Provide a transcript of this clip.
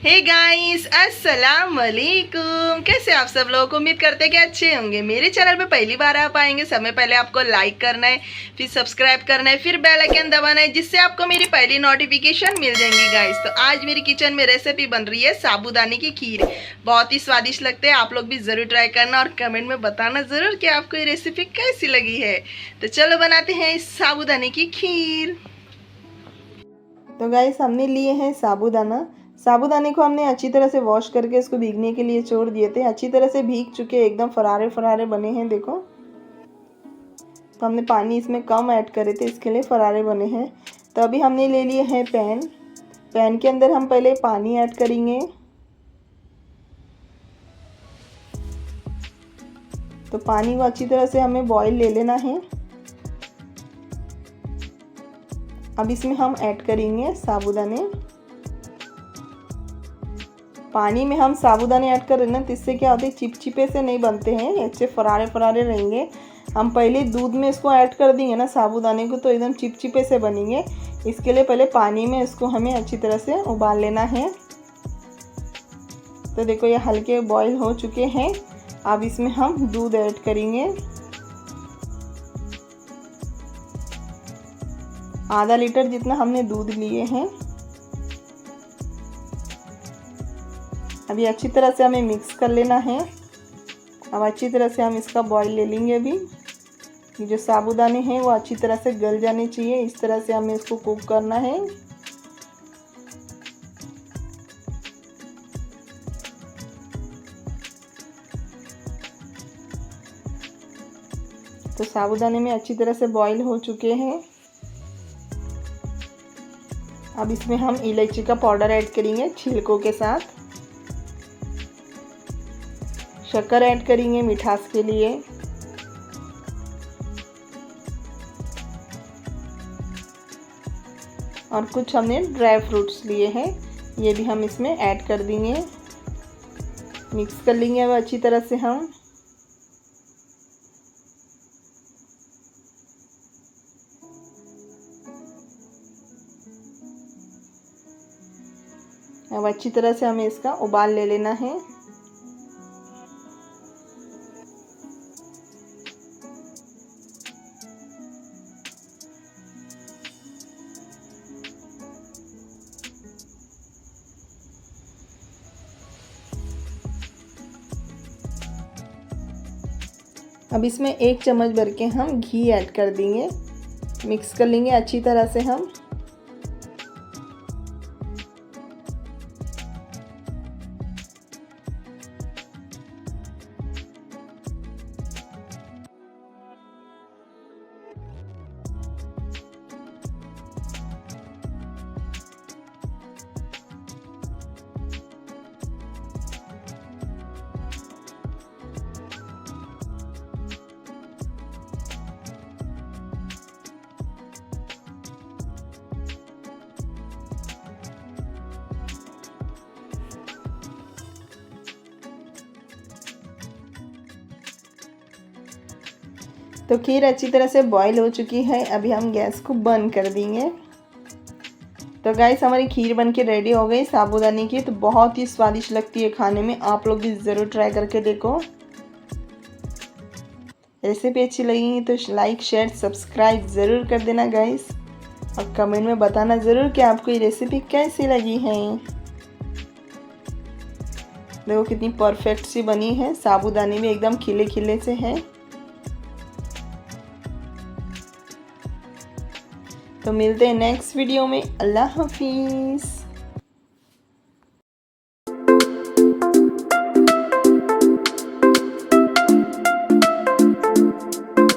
Hey guys, अस्सलाम वालेकुम। कैसे आप सब लोग? उम्मीद करते हैं कि अच्छे होंगे। मेरे चैनल पे पहली बार आप आएंगे, समय पहले आपको लाइक करना है, फिर सब्सक्राइब करना है, फिर बेल आइकन दबाना है, जिससे आपको मेरी पहली नोटिफिकेशन मिल जाएंगी गाइस। तो आज मेरी किचन में रेसिपी बन रही है साबूदाने की खीर। बहुत ही स्वादिष्ट लगते हैं, आप लोग भी ज़रूर ट्राई करना और कमेंट में बताना ज़रूर कि आपको ये रेसिपी कैसी लगी है। तो चलो बनाते हैं इस साबूदाने की खीर। तो गाइस, हमने लिए हैं साबूदाने को हमने अच्छी तरह से वॉश करके इसको भीगने के लिए छोड़ दिए थे। अच्छी तरह से भीग चुके, एकदम फरारे फरारे बने हैं, देखो। तो हमने पानी इसमें कम ऐड करे थे, इसके लिए फरारे बने हैं। तो अभी हमने ले लिए हैं पैन के अंदर हम पहले पानी ऐड करेंगे। तो पानी को अच्छी तरह से हमें बॉईल ले लेना है। अब इसमें हम ऐड करेंगे साबूदाने। पानी में हम साबूदाने ऐड कर रहे हैं ना, तो इससे क्या होता है, चिपचिपे से नहीं बनते हैं, अच्छे फरारे फरारे रहेंगे। हम पहले दूध में इसको ऐड कर देंगे ना साबूदाने को, तो एकदम चिपचिपे से बनेंगे। इसके लिए पहले पानी में इसको हमें अच्छी तरह से उबाल लेना है। तो देखो, ये हल्के बॉईल हो चुके हैं। अब इसमें हम दूध ऐड करेंगे। आधा लीटर जितना हमने दूध लिए हैं। अभी अच्छी तरह से हमें मिक्स कर लेना है। अब अच्छी तरह से हम इसका बॉईल ले लेंगे। अभी ये जो साबूदाने हैं वो अच्छी तरह से गल जाने चाहिए, इस तरह से हमें इसको कुक करना है। तो साबूदाने में अच्छी तरह से बॉईल हो चुके हैं। अब इसमें हम इलायची का पाउडर ऐड करेंगे छिलकों के साथ। शक्कर ऐड करेंगे मिठास के लिए। और कुछ हमने ड्राई फ्रूट्स लिए हैं, ये भी हम इसमें ऐड कर देंगे। मिक्स कर लेंगे अब अच्छी तरह से हम। अब अच्छी तरह से हमें इसका उबाल ले लेना है। अब इसमें 1 चम्मच भर के हम घी ऐड कर देंगे। मिक्स कर लेंगे अच्छी तरह से हम। तो खीर अच्छी तरह से बॉईल हो चुकी है। अभी हम गैस को बंद कर देंगे। तो गाइस, हमारी खीर बन के रेडी हो गई साबूदाने की। तो बहुत ही स्वादिष्ट लगती है खाने में, आप लोग भी ज़रूर ट्राई करके देखो। रेसिपी अच्छी लगी तो लाइक शेयर सब्सक्राइब ज़रूर कर देना गाइस, और कमेंट में बताना ज़रूर कि आपको ये रेसिपी कैसी लगी है। देखो कितनी परफेक्ट सी बनी है, साबूदाने में एकदम खिले खिले से है। तो मिलते हैं नेक्स्ट वीडियो में। अल्लाह हाफिज़।